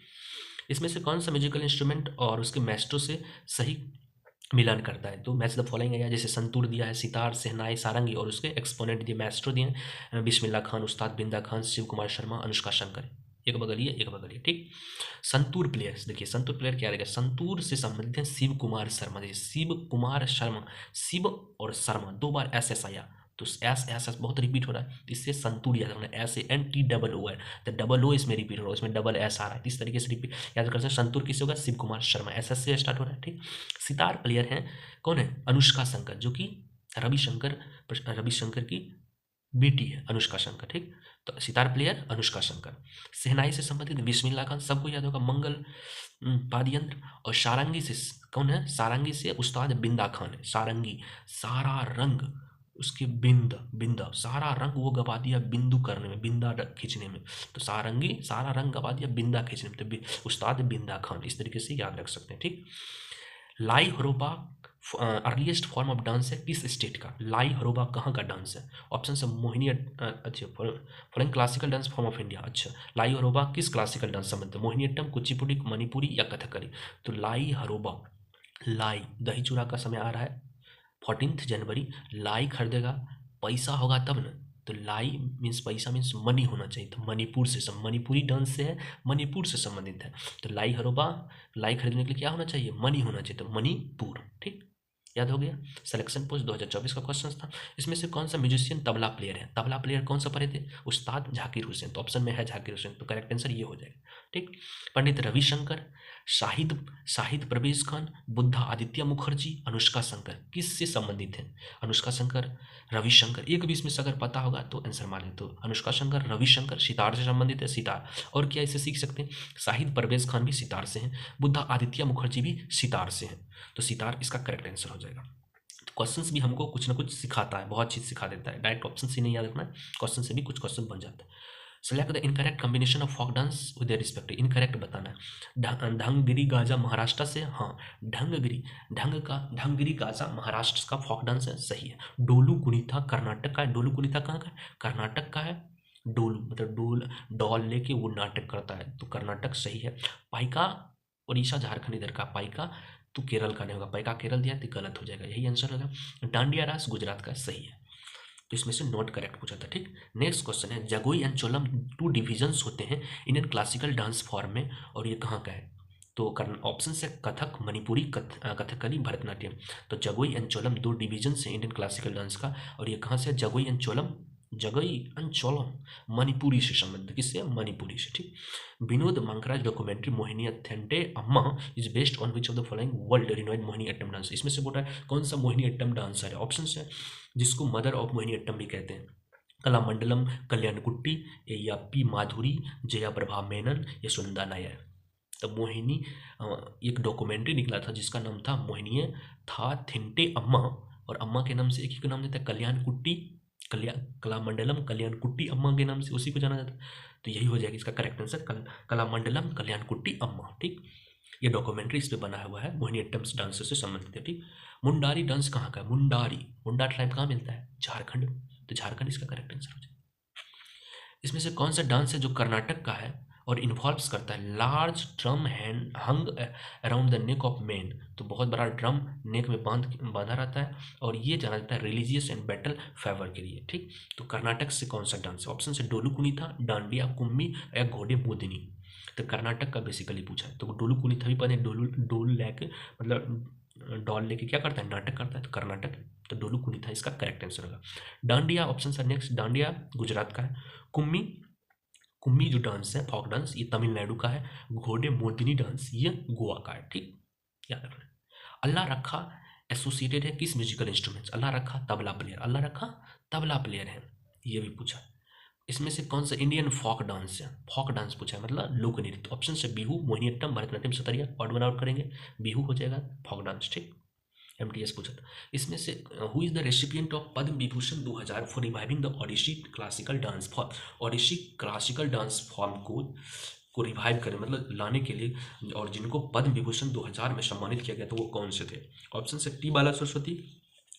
इसमें से कौन सा म्यूजिकल इंस्ट्रूमेंट और उसके मैस्ट्रो से सही मिलान करता है? तो मैच द फॉलोइंग है, जैसे संतूर दिया है, सितार, शहनाई, सारंगी, और उसके एक्सपोनेंट दिए, मैस्ट्रो दिए हैं बिस्मिल्लाह खान, उस्ताद बिंदा खान, शिव कुमार शर्मा, अनुष्का शंकर। एक बगल ये एक बगल ये, ठीक। संतूर प्लेयर्स, देखिए संतूर प्लेयर क्या रहेगा, संतूर से संबंधित है शिव कुमार शर्मा। देखिए शिव कुमार शर्मा, शिव और शर्मा 2 बार एस एस आया, तो एस एस एस बहुत रिपीट हो रहा है, इससे संतूर याद रखना, S A N T double O है, तो डबल ओ इसमें रिपीट हो रहा है, इसमें डबल एस आ रहा है, इस तरीके से रिपीट याद कर सकते हैं। संतूर किससे होगा, शिव कुमार शर्मा, एस एस से स्टार्ट हो रहा है, ठीक। सितार प्लेयर हैं कौन है, अनुष्का शंकर, जो कि रविशंकर की बेटी है अनुष्का शंकर, ठीक। तो सितार प्लेयर अनुष्का शंकर। शहनाई से संबंधित बिस्मिल्लाह खान, सबको याद होगा, मंगल वाद्ययंत्र। और सारंगी से कौन है, सारंगी से उस्ताद बिंदा खान है, सारंगी, सारा रंग उसके बिंदा सारा रंग वो गवा दिया बिंदु करने में, बिंदा खींचने में, तो सारंगी सारा रंग गवा दिया बिंदा खींचने में, तो उस्ताद बिंदा खान, इस तरीके से याद रख सकते हैं, ठीक। लाई हरोबा अर्लीस्ट फॉर्म ऑफ डांस है किस स्टेट का, लाई हरोबा कहाँ का डांस है, ऑप्शन है मोहिनी, अच्छा following classical dance form of India, अच्छा लाई हरोबा किस क्लासिकल डांस संबंध है, मोहिनीअट्टम, कुचिपुड़ी, मणिपुरी या कथकली, तो लाई हरोबा, लाई दही चूड़ा का समय आ रहा है 14 जनवरी, लाई खरीदेगा पैसा होगा तब ना, तो लाई मीन्स पैसा मीन्स मनी होना चाहिए, तो मणिपुर से मणिपुरी डांस से है, मणिपुर से संबंधित है, तो लाई हरोबा, लाई खरीदने के लिए क्या होना चाहिए, मनी होना चाहिए, तो मणिपुर, ठीक, याद हो गया। सिलेक्शन पोस्ट 2024 का क्वेश्चन था। इसमें से कौन सा म्यूजिशियन तबला प्लेयर है, तबला प्लेयर कौन सा पढ़े थे, उस्ताद जाकिर हुसैन, तो ऑप्शन में है जाकिर हुसैन, तो करेक्ट आंसर ये हो जाएगा, ठीक। पंडित रविशंकर, शाहिद परवेज खान, बुद्धा आदित्य मुखर्जी, अनुष्का शंकर किससे संबंधित है, अनुष्का शंकर, रविशंकर, एक भी इसमें से अगर पता होगा तो आंसर माने, तो अनुष्का शंकर, रविशंकर सितार से संबंधित है, सितार, और क्या इसे सीख सकते हैं, शाहिद परवेज खान भी सितार से हैं, बुद्धा आदित्य मुखर्जी भी सितार से हैं, तो सितार इसका करेक्ट आंसर हो जाएगा। तो क्वेश्चंस भी हमको कुछ ना कुछ सिखाता है, बहुत चीज़ सिखा देता है, डायरेक्ट ऑप्शन से नहीं याद रखना है, क्वेश्चन से भी कुछ क्वेश्चन बन जाता है। Select the incorrect combination of folk dance with their respective, incorrect बताना है। ढंगगिरी गाजा महाराष्ट्र से, हाँ ढंगगिरी गाजा महाराष्ट्र का फोक डांस है, सही है। डोलू कुनीता कर्नाटक का है, डोलू कुनीता कहाँ का है, कर्नाटक का है, डोलू मतलब डॉल लेके वो नाटक करता है, तो कर्नाटक सही है। पाइका उड़ीसा झारखंड इधर का, पाइका तो केरल का नहीं होगा, पाइका केरल दिया तो गलत हो जाएगा, यही आंसर होगा। डांडिया रास गुजरात का सही है, तो इसमें से नॉट करेक्ट पूछा था, ठीक। नेक्स्ट क्वेश्चन है, जगोई एंड चोलम 2 डिविजन्स होते हैं इंडियन क्लासिकल डांस फॉर्म में, और ये कहाँ का है, तो ऑप्शन से कथक, मणिपुरी, कथकली, भरतनाट्यम, तो जगोई एंड चोलम 2 डिविजन है इंडियन क्लासिकल डांस का, और ये कहाँ से, जगोई एंड चोलम मणिपुरी से संबंधित, किससे, मणिपुरी से, ठीक। Vinod Mankara documentary Mohini Athente Amma is based on which of the following world renowned Mohini Attam dance, इसमें से बोल रहा है कौन सा मोहिनी अट्टम डांसर है, ऑप्शन है जिसको मदर ऑफ मोहिनी अट्टम भी कहते हैं, कलामंडलम कल्याणकुट्टी, या पी माधुरी, जया प्रभा मेनन, या सुनंदा नायर, तो मोहिनी एक डॉक्यूमेंट्री निकला था जिसका नाम था मोहिनी था थिंटे अम्मा, और अम्मा के नाम से एक ही को नाम देता है कल्याणकुट्टी, कलामंडलम कल्याणकुट्टी अम्मा के नाम से उसी को जाना जाता है, तो यही हो जाएगा इसका करेक्ट आंसर, कलामंडलम कल्याणकुट्टी अम्मा, ठीक। ये डॉक्यूमेंट्री इस पे बना हुआ है, मोहिनी अट्टम डांस से संबंधित है, ठीक। मुंडारी डांस कहाँ का है, मुंडा ट्राइब कहाँ मिलता है, झारखंड, तो झारखंड इसका करेक्ट आंसर हो जाएगा। इसमें से कौन सा डांस है जो कर्नाटक का है और इन्वॉल्व्स करता है large drum hand hung around the neck of man, तो बहुत बड़ा ड्रम नेक में बांधा रहता है, और ये जाना जाता है रिलीजियस एंड बैटल फेवर के लिए, ठीक। तो कर्नाटक से कौन सा डांस है, ऑप्शन से डोलू कुनीता, डांडिया, कुम्मी, या घोड़े मोदिनी, तो कर्नाटक का बेसिकली पूछा है, तो डोलू कुनीता भी पहले डोल लेके मतलब डॉल लेके क्या करता है, नाटक करता है, तो कर्नाटक, तो डोलू कुनीता इसका करेक्ट आंसर होगा। डांडिया ऑप्शन है नेक्स्ट, डांडिया गुजरात का है, कुम्मी जो डांस है फॉक डांस ये तमिलनाडु का है, घोड़े मोदिनी डांस ये गोवा का है, ठीक, याद रखना। अल्लाह रखा एसोसिएटेड है किस म्यूजिकल इंस्ट्रूमेंट्स, अल्लाह रखा तबला प्लेयर, अल्लाह रखा तबला प्लेयर है, ये भी पूछा। इसमें से कौन सा इंडियन फॉक डांस है, फॉक डांस पूछा है मतलब लोक नृत्य, ऑप्शन से बिहू, मोहिनीअट्टम, भरतनाट्यम, सतरिया, ऑड वन आउट करेंगे, बिहू हो जाएगा फॉक डांस, ठीक। एमटीएस पूछा था। इसमें से who is the recipient of Padma Vibhushan 2000 for reviving the Odissi classical dance form, Odissi classical dance form को रिवाइव करें मतलब लाने के लिए, और जिनको पद्म विभूषण 2000 में सम्मानित किया गया था वो कौन से थे, ऑप्शन से टी बाला सरस्वती,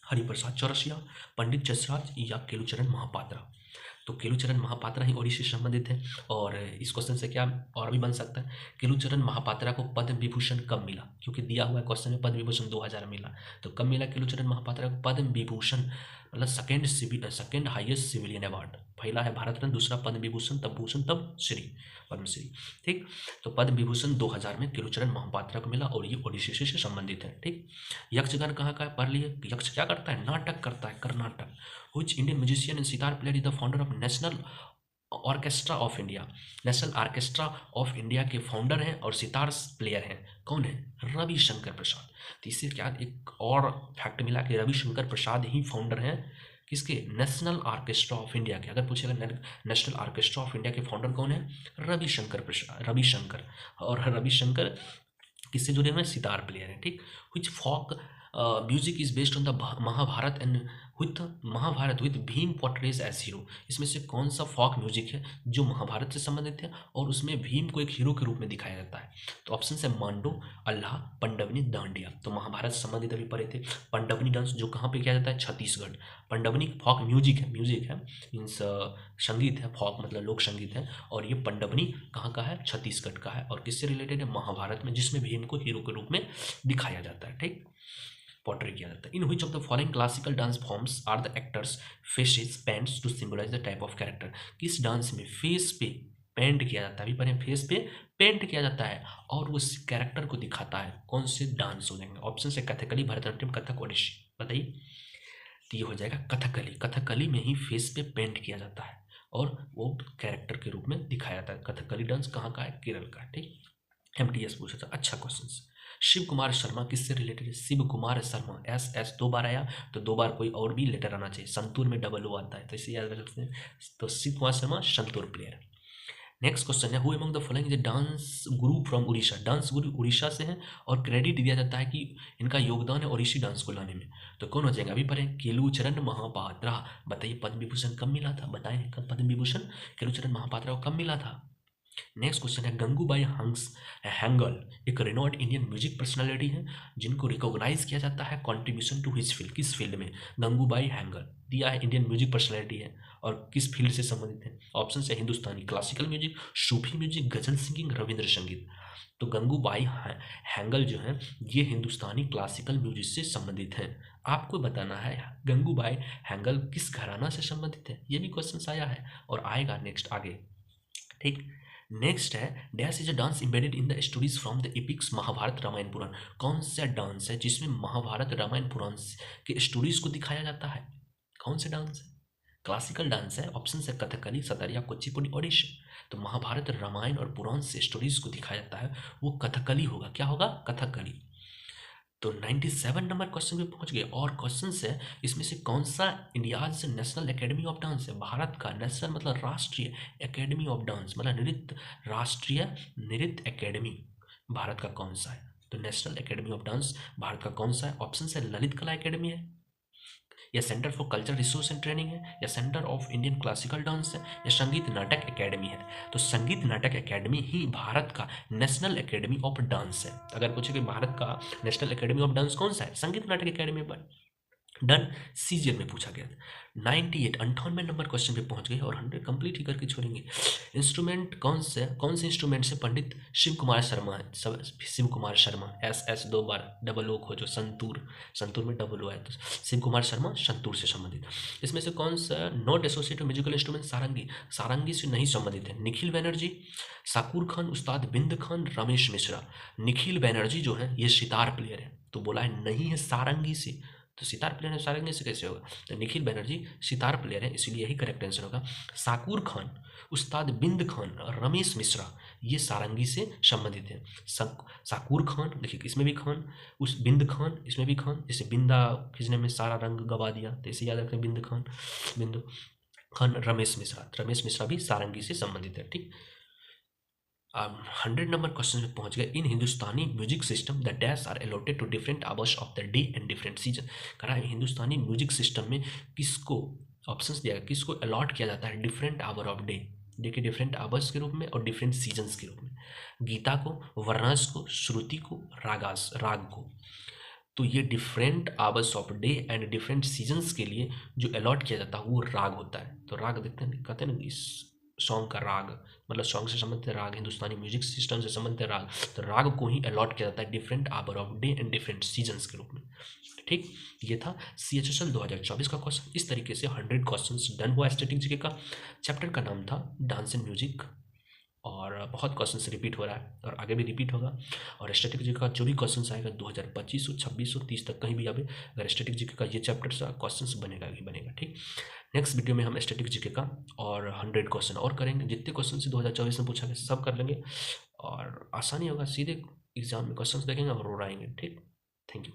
हरिप्रसाद चौरसिया, पंडित जसराज, या केलुचरण महापात्रा, तो केलुचरण महापात्रा ही ओडिसी से संबंधित है, और इस क्वेश्चन से क्या और भी बन सकता है, केलुचरण महापात्रा को पद्म विभूषण कब मिला, क्योंकि दिया हुआ है क्वेश्चन में पद्म विभूषण 2000 मिला, तो कब मिला केलुचरण महापात्रा को पद्म विभूषण मतलब सेकेंड हाईएस्ट सिविलियन अवार्ड। पहला है भारत रत्न, दूसरा पद्म विभूषण, तब भूषण, तब श्री, पद्मश्री। ठीक, तो पद्म विभूषण 2000 में किरुचरण महापात्रा को मिला और ये ओडिसी से संबंधित है। ठीक, यक्षगान कहाँ का है, पढ़ लिए। यक्ष क्या करता है, नाटक करता है, Karnataka. Which Indian musician and sitar player is the founder of national orchestra of India. National orchestra of India के फाउंडर हैं और सितार प्लेयर हैं, कौन है, रविशंकर प्रसाद। तो इससे क्या एक और फैक्ट मिला कि रविशंकर प्रसाद ही फाउंडर हैं किसके, नेशनल ऑर्केस्ट्रा ऑफ इंडिया के। अगर पूछेगा नेशनल ऑर्केस्ट्रा ऑफ इंडिया के फाउंडर कौन है, रविशंकर प्रसाद, रविशंकर। और रविशंकर किससे जुड़े हुए हैं, सितार प्लेयर हैं। ठीक, which folk music is based on the Mahabharata and with Bhima portrays as hero. इसमें से कौन सा फॉक म्यूजिक है जो महाभारत से संबंधित है और उसमें भीम को एक हीरो के रूप में दिखाया जाता है। तो ऑप्शन है मांडो, अल्लाह, पंडवनी, दांडिया। तो महाभारत से संबंधित अभी पढ़े थे। पंडवनी डांस जो कहाँ पे किया जाता है, छत्तीसगढ़। पंडवनी फॉक म्यूजिक है मीन्स संगीत है, फॉक मतलब लोक संगीत है, और ये पंडवनी कहाँ का है, छत्तीसगढ़ का है। और किससे रिलेटेड है, महाभारत में, जिसमें भीम को हीरो के रूप में दिखाया जाता है। ठीक, पोर्ट्रे किया जाता है। In which of the following classical dance forms are the actors faces paints to symbolize the type of character. किस डांस में फेस पे पेंट किया जाता है, अभी पढ़े, फेस पे पेंट किया जाता है और वो कैरेक्टर को दिखाता है, कौन से डांस हो जाएंगे। ऑप्शन है कथकली, भरतनाट्यम, कथक, ओडिसी। बताइए, तो ये हो जाएगा कथकली। कथकली में ही फेस पे पेंट किया जाता है और वो कैरेक्टर के रूप में दिखाया जाता है। कथकली डांस कहाँ का है, केरल का। ठीक, MTS पूछा था, अच्छा क्वेश्चन। शिव कुमार शर्मा किससे रिलेटेड है, शिव कुमार शर्मा, एस 2 बार आया तो 2 बार कोई और भी लेटर आना चाहिए। संतूर में डबल ओ आता है, तो इसे याद रख सकते हैं। तो Shiv Kumar Sharma santoor player. Next question है, who among the following is dance guru from Odisha. Dance guru Odisha से हैं और क्रेडिट दिया जाता है कि इनका योगदान है ओडिसी डांस को लाने में। तो कौन हो जाएगा, अभी पढ़ें, केलुचरण महापात्रा। बताइए पद्म विभूषण कब मिला था, बताएं कब पद्म विभूषण केलुचरण महापात्रा को कब मिला था। नेक्स्ट क्वेश्चन है, गंगूबाई हैंगल एक रिनोड इंडियन म्यूजिक पर्सनालिटी है जिनको रिकॉग्नाइज किया जाता है कॉन्ट्रीब्यूशन टू हिज फील्ड। किस फील्ड में, गंगूबाई हैंगल दिया है, इंडियन म्यूजिक पर्सनालिटी है और किस फील्ड से संबंधित है। ऑप्शन है हिंदुस्तानी क्लासिकल म्यूजिक, सूफी म्यूजिक, गजल सिंगिंग, रविंद्र संगीत। तो गंगूबाई हैंगल जो है ये हिंदुस्तानी क्लासिकल म्यूजिक से संबंधित है। आपको बताना है गंगूबाई हैंगल किस घराना से संबंधित है, ये भी क्वेश्चन आया है और आएगा नेक्स्ट आगे। ठीक, नेक्स्ट है, dash is a dance embedded in the stories from the epics Mahabharata Ramayana Purana. कौन सा डांस है जिसमें महाभारत रामायण पुराण के स्टोरीज को दिखाया जाता है, कौन से डांस है, क्लासिकल डांस है। ऑप्शन है कथकली, सतरिया, कुचिपुड़ी, ओडिसी। तो महाभारत रामायण और पुराण से स्टोरीज को दिखाया जाता है वो कथकली होगा, क्या होगा, कथकली। तो 97 नंबर क्वेश्चन पे पहुंच गए और क्वेश्चन है इसमें से कौन सा India's national academy of dance है, भारत का नेशनल मतलब राष्ट्रीय एकेडमी ऑफ डांस मतलब नृत्य, राष्ट्रीय नृत्य एकेडमी भारत का कौन सा है। तो national academy of dance Bharat का कौन सा है। ऑप्शन है ललित कला एकेडमी है, या centre for culture resource and training है, या centre of Indian classical dance है, या संगीत नाटक एकेडमी है। तो संगीत नाटक एकेडमी ही भारत का नेशनल एकेडमी ऑफ डांस है। अगर पूछे कि भारत का नेशनल एकेडमी ऑफ डांस कौन सा है, संगीत नाटक एकेडमी पर। डन, सीजीएल में पूछा गया था। 98 नंबर क्वेश्चन पे पहुंच गए और 100 कंप्लीट ही करके छोड़ेंगे। इंस्ट्रूमेंट कौन से इंस्ट्रूमेंट से पंडित शिव कुमार शर्मा है, शिव कुमार शर्मा, एस 2 बार डबल ओ खोजो, संतूर में डबल ओ है, तो शिव कुमार शर्मा संतूर से संबंधित। इसमें से कौन सा नॉट एसोसिएटेड म्यूजिकल इंस्ट्रूमेंट, सारंगी से नहीं संबंधित है। निखिल बैनर्जी, साकुर खान, उस्ताद बिंद खान, रमेश मिश्रा। निखिल बैनर्जी जो है ये सितार प्लेयर है, तो बोला है नहीं है सारंगी से, तो सितार प्लेयर है, सारंगी से कैसे होगा। तो निखिल बैनर्जी सितार प्लेयर है, इसलिए यही करेक्ट आंसर होगा। साकुर खान, उस्ताद बिंद खान और रमेश मिश्रा ये सारंगी से संबंधित है। साकुर खान, देखिए इसमें भी खान, उस बिंद खान इसमें भी खान, जैसे बिंदा खींचने में सारा रंग गवा दिया, तो इसे याद रखें बिंद खान, रमेश मिश्रा भी सारंगी से संबंधित है। ठीक, 100 नंबर क्वेश्चन में पहुंच गए। In Hindustani music system the dash are allotted to different hours of the day and different season. करा है हिंदुस्तानी म्यूजिक सिस्टम में किसको ऑप्शंस दिया गया, किसको अलॉट किया जाता है डिफरेंट आवर ऑफ डे के डिफरेंट आवर्स के रूप में और डिफरेंट सीजन्स के रूप में। गीता को, वर्णास को, श्रुति को, राग को। तो ये different hours of day and different seasons के लिए जो अलॉट किया जाता है वो राग होता है। तो राग देखते हैं, कहते हैं ना सॉन्ग का राग, मतलब सॉन्ग से संबंधित राग, हिंदुस्तानी म्यूजिक सिस्टम से संबंधित राग, तो राग को ही अलॉट किया जाता है different hour of day and different seasons के रूप में। ठीक, ये था CHSL 2024 का क्वेश्चन। इस तरीके से 100 क्वेश्चन डन हुआ स्टैटिक जीके का। चैप्टर का नाम था डांस एंड म्यूजिक, और बहुत क्वेश्चन रिपीट हो रहा है और आगे भी रिपीट होगा। और स्टैटिक जीके का जो भी क्वेश्चन आएगा 2025, 26, 30 तक कहीं भी आवे, अगर स्टैटिक जीके का ये चैप्टर से क्वेश्चन बनेगा ही बनेगा। ठीक, नेक्स्ट वीडियो में हम स्टैटिक जीके का और 100 क्वेश्चन और करेंगे, जितने क्वेश्चन से 2024 में पूछा गया सब कर लेंगे, और आसानी होगा, सीधे एग्जाम में क्वेश्चन देखेंगे और उड़ाएंगे। ठीक, थैंक यू।